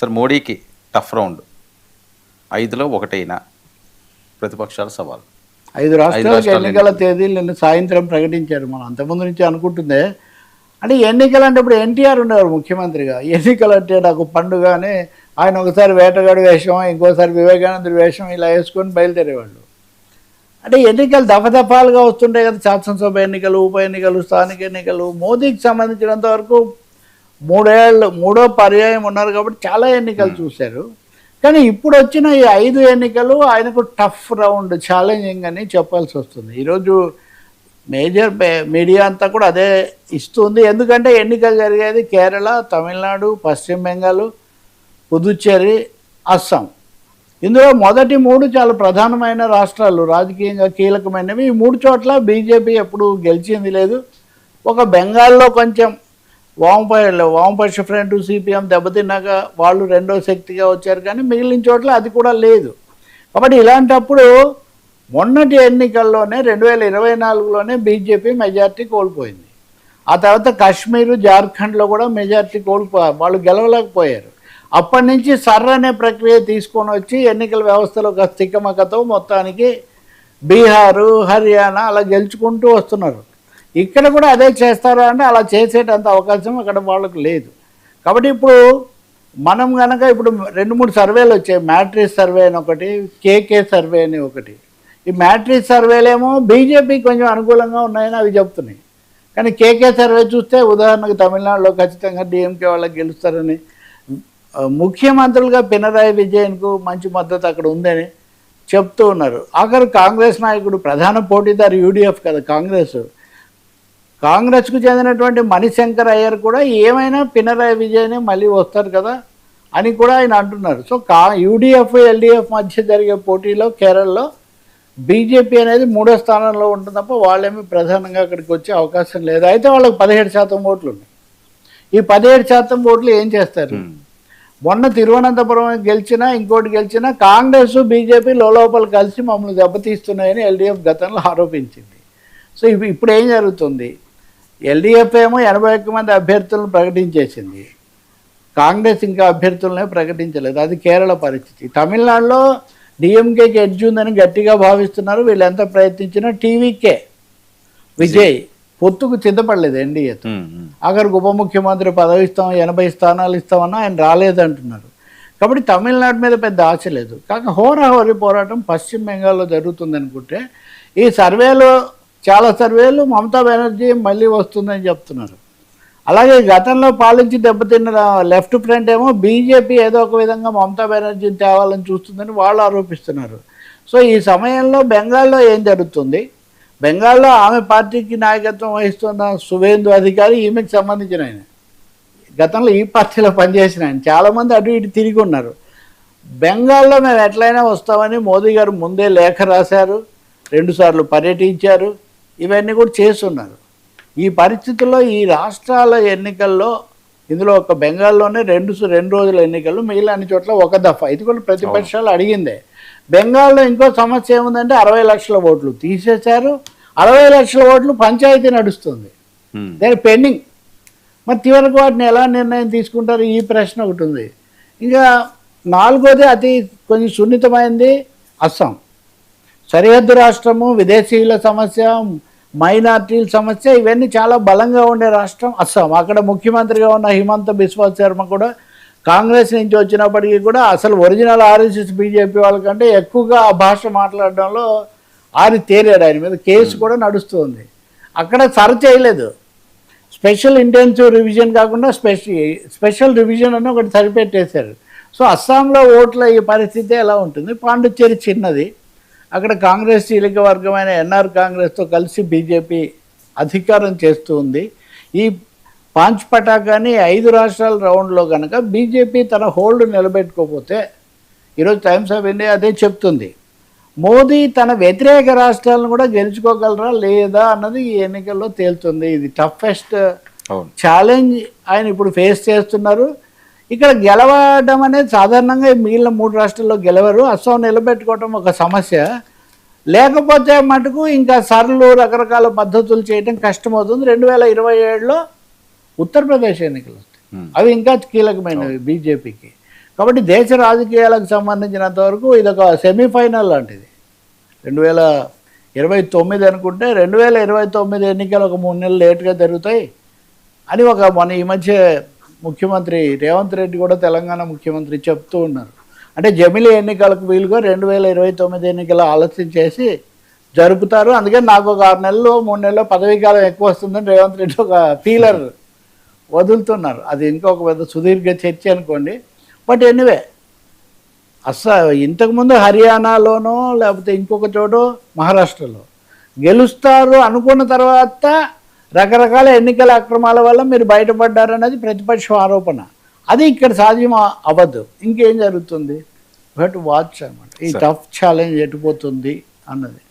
Sir మోడీకి tough round 5లో ఒకటైనా ప్రతిపక్షాల సవాల్ 5 రాష్ట్రాలకు ఎన్నికల తేదీలు నిన్న సాయంత్రం ప్రకటించారు. మనం అంతకుముందు నుంచి అనుకుంటుందే అంటే ఎన్నికలు అంటే ఇప్పుడు ఎన్టీఆర్ ఉండేవారు ముఖ్యమంత్రిగా. ఎన్నికలు అంటే నాకు పండుగ అని ఆయన ఒకసారి వేటగాడి వేషం, ఇంకోసారి వివేకానందుడి వేషం ఇలా వేసుకొని బయలుదేరేవాళ్ళు. అంటే ఎన్నికలు దఫదఫాలుగా వస్తుంటాయి కదా, శాసనసభ ఎన్నికలు, ఉప ఎన్నికలు, స్థానిక ఎన్నికలు. మోదీకి సంబంధించినంత వరకు 3 పర్యాయం ఉన్నారు కాబట్టి చాలా ఎన్నికలు చూశారు. కానీ ఇప్పుడు వచ్చిన ఈ 5 ఎన్నికలు ఆయనకు టఫ్ రౌండ్, ఛాలెంజింగ్ అని చెప్పాల్సి వస్తుంది. ఈరోజు మేజర్ మీడియా అంతా కూడా అదే ఇస్తుంది. ఎందుకంటే ఎన్నికలు జరిగేది కేరళ, తమిళనాడు, పశ్చిమ బెంగాల్, పుదుచ్చేరి, అస్సాం. ఇందులో మొదటి 3 చాలా ప్రధానమైన రాష్ట్రాలు, రాజకీయంగా కీలకమైనవి. ఈ 3 చోట్ల బీజేపీ ఎప్పుడు గెలిచింది లేదు. ఒక బెంగాల్లో కొంచెం వామపక్ష ఫ్రంట్ సిపిఎం దెబ్బతిన్నాక వాళ్ళు రెండో శక్తిగా వచ్చారు, కానీ మిగిలిన చోట్ల అది కూడా లేదు. కాబట్టి ఇలాంటప్పుడు మొన్నటి ఎన్నికల్లోనే 2024లోనే బీజేపీ మెజార్టీ కోల్పోయింది. ఆ తర్వాత కాశ్మీరు, జార్ఖండ్లో కూడా మెజార్టీ వాళ్ళు గెలవలేకపోయారు. అప్పటి నుంచి సర్ర అనే ప్రక్రియ తీసుకొని వచ్చి ఎన్నికల వ్యవస్థలో ఒక తికమకతో మొత్తానికి బీహారు, హర్యానా అలా గెలుచుకుంటూ వస్తున్నారు. ఇక్కడ కూడా అదే చేస్తారా అంటే అలా చేసేటంత అవకాశం అక్కడ వాళ్ళకు లేదు. కాబట్టి ఇప్పుడు మనం కనుక ఇప్పుడు 2-3 సర్వేలు వచ్చాయి. మ్యాట్రిక్స్ సర్వే అని ఒకటి, కేకే సర్వే అని ఒకటి. ఈ మ్యాట్రిక్స్ సర్వేలేమో బీజేపీ కొంచెం అనుకూలంగా ఉన్నాయని అవి చెప్తున్నాయి. కానీ కేకే సర్వే చూస్తే ఉదాహరణకు తమిళనాడులో ఖచ్చితంగా డిఎంకే వాళ్ళకి గెలుస్తారని, ముఖ్యమంత్రులుగా పినరాయి విజయన్కు మంచి మద్దతు అక్కడ ఉందని చెప్తూ ఉన్నారు. ఆఖరు కాంగ్రెస్ నాయకుడు, ప్రధాన పోటీదారు యూడిఎఫ్ కదా కాంగ్రెస్కు చెందినటువంటి మణిశంకర్ అయ్యర్ కూడా ఏమైనా పినరాయి విజయనే మళ్ళీ వస్తారు కదా అని కూడా ఆయన అంటున్నారు. సో యూడిఎఫ్, ఎల్డిఎఫ్ మధ్య జరిగే పోటీలో కేరళలో బీజేపీ అనేది 3వ స్థానంలో ఉంటుంది తప్ప వాళ్ళేమీ ప్రధానంగా అక్కడికి వచ్చే అవకాశం లేదు. అయితే వాళ్ళకి 17% ఓట్లు ఉన్నాయి. ఈ 17% ఓట్లు ఏం చేస్తారు? మొన్న తిరువనంతపురం గెలిచినా, ఇంకోటి గెలిచినా కాంగ్రెస్, బీజేపీ లోపల కలిసి మమ్మల్ని దెబ్బతీస్తున్నాయని ఎల్డిఎఫ్ గతంలో ఆరోపించింది. సో ఇప్పుడు ఏం జరుగుతుంది? ఎల్డిఎఫ్ ఏమో 81 మంది అభ్యర్థులను ప్రకటించేసింది. కాంగ్రెస్ ఇంకా అభ్యర్థులనే ప్రకటించలేదు. అది కేరళ పరిస్థితి. తమిళనాడులో డిఎంకేకి ఎడ్జ్ ఉందని గట్టిగా భావిస్తున్నారు. వీళ్ళు ఎంత ప్రయత్నించినా టీవీకే విజయ్ పొత్తుకు సిద్ధపడలేదు ఎన్డీఏతో. అక్కడికి ఉప ముఖ్యమంత్రి పదవి ఇస్తాం, 80 స్థానాలు ఇస్తామన్నా ఆయన రాలేదంటున్నారు. కాబట్టి తమిళనాడు మీద పెద్ద ఆశ లేదు. కాక హోరాహోరీ పోరాటం పశ్చిమ బెంగాల్లో జరుగుతుంది అనుకుంటే ఈ సర్వేలో చాలా సర్వేలు మమతా బెనర్జీ మళ్ళీ వస్తుందని చెప్తున్నారు. అలాగే గతంలో పాలించి దెబ్బతిన్న లెఫ్ట్ ఫ్రంట్ ఏమో బీజేపీ ఏదో ఒక విధంగా మమతా బెనర్జీని తేవాలని చూస్తుందని వాళ్ళు ఆరోపిస్తున్నారు. సో ఈ సమయంలో బెంగాల్లో ఏం జరుగుతుంది? బెంగాల్లో ఆమె పార్టీకి నాయకత్వం వహిస్తున్న సువేందు అధికారి, ఈమెకి సంబంధించిన ఆయన, గతంలో ఈ పార్టీలో పనిచేసిన ఆయన, చాలామంది అటు ఇటు తిరిగి ఉన్నారు. బెంగాల్లో మేము ఎట్లయినా వస్తామని మోదీ గారు ముందే లేఖ రాశారు, 2 సార్లు పర్యటించారు, ఇవన్నీ కూడా చేస్తున్నారు. ఈ పరిస్థితుల్లో ఈ రాష్ట్రాల ఎన్నికల్లో, ఇందులో ఒక బెంగాల్లోనే 2 రోజుల ఎన్నికలు, మిగిలిన అన్ని చోట్ల ఒక దఫా. ఇది కూడా ప్రతిపక్షాలు అడిగిందే. బెంగాల్లో ఇంకో సమస్య ఏముందంటే 60 లక్షల ఓట్లు తీసేశారు. 60 లక్షల ఓట్లు పంచాయతీ నడుస్తుంది, దాని పెండింగ్. మరి చివరికి వాటిని ఎలా నిర్ణయం తీసుకుంటారు? ఈ ప్రశ్న ఒకటి ఉంది. ఇంకా 4వది అతి కొంచెం సున్నితమైనది అస్సాం. సరిహద్దు రాష్ట్రము, విదేశీయుల సమస్య, మైనార్టీల సమస్య, ఇవన్నీ చాలా బలంగా ఉండే రాష్ట్రం అస్సాం. అక్కడ ముఖ్యమంత్రిగా ఉన్న హిమంత బిశ్వా శర్మ కూడా కాంగ్రెస్ నుంచి వచ్చినప్పటికీ కూడా అసలు ఒరిజినల్ ఆర్ఎస్ఎస్ బీజేపీ వాళ్ళకంటే ఎక్కువగా ఆ భాష మాట్లాడడంలో తేరాడు. ఆయన మీద కేసు కూడా నడుస్తుంది. అక్కడ సరి చేయలేదు. స్పెషల్ ఇంటెన్సివ్ రివిజన్ కాకుండా స్పెషల్ రివిజన్ అని ఒకటి సరిపెట్టేశారు. సో అస్సాంలో ఓట్ల ఈ పరిస్థితి ఎలా ఉంటుంది? పాండిచ్చేరి చిన్నది, అక్కడ కాంగ్రెస్ చీలిక వర్గమైన ఎన్ఆర్ కాంగ్రెస్తో కలిసి బీజేపీ అధికారం చేస్తూ ఉంది. ఈ పాంచ్ పటాకాని 5 రాష్ట్రాల రౌండ్లో కనుక బీజేపీ తన హోల్డ్ నిలబెట్టుకోకపోతే, ఈరోజు టైమ్స్ ఆఫ్ ఇండియా అదే చెప్తుంది, మోదీ తన వ్యతిరేక రాష్ట్రాలను కూడా గెలుచుకోగలరా లేదా అన్నది ఈ ఎన్నికల్లో తేలుతుంది. ఇది టఫెస్ట్ ఛాలెంజ్ ఆయన ఇప్పుడు ఫేస్ చేస్తున్నారు. ఇక్కడ గెలవడం అనేది సాధారణంగా మిగిలిన 3 రాష్ట్రాల్లో గెలవరు. అస్సాం నిలబెట్టుకోవడం ఒక సమస్య. లేకపోతే మటుకు ఇంకా సర్లు రకరకాల పద్ధతులు చేయడం కష్టమవుతుంది. 2027లో ఉత్తరప్రదేశ్ ఎన్నికలు వస్తాయి, అవి ఇంకా కీలకమైనవి బీజేపీకి. కాబట్టి దేశ రాజకీయాలకు సంబంధించినంత వరకు ఇదొక సెమీఫైనల్ లాంటిది. 2029 అనుకుంటే 2029 ఎన్నికలు ఒక 3 నెలలు లేట్గా జరుగుతాయి అని మన ఈ మధ్య ముఖ్యమంత్రి రేవంత్ రెడ్డి కూడా తెలంగాణ ముఖ్యమంత్రి చెప్తూ ఉన్నారు. అంటే జమిలీ ఎన్నికలకు వీలుగా 2029 ఎన్నికలు ఆలస్యం చేసి జరుపుతారు. అందుకని నాకు ఒక 6 నెలలు 3 నెలలు పదవీ కాలం ఎక్కువ వస్తుందని రేవంత్ రెడ్డి ఒక ఫీలర్ వదులుతున్నారు. అది ఇంకొక పెద్ద సుదీర్ఘ చర్చ అనుకోండి. బట్ ఎనీవే ఇంతకుముందు హర్యానాలోనో లేకపోతే ఇంకొక చోట మహారాష్ట్రలో గెలుస్తారు అనుకున్న తర్వాత రకరకాల ఎన్నికల అక్రమాల వల్ల మీరు బయటపడ్డారన్నది ప్రతిపక్షం ఆరోపణ. అది ఇక్కడ సాధ్యం అవ్వదు. ఇంకేం జరుగుతుంది? బట్ వాచ్ అన్నమాట ఈ టఫ్ ఛాలెంజ్ ఎటుపోతుంది అన్నది.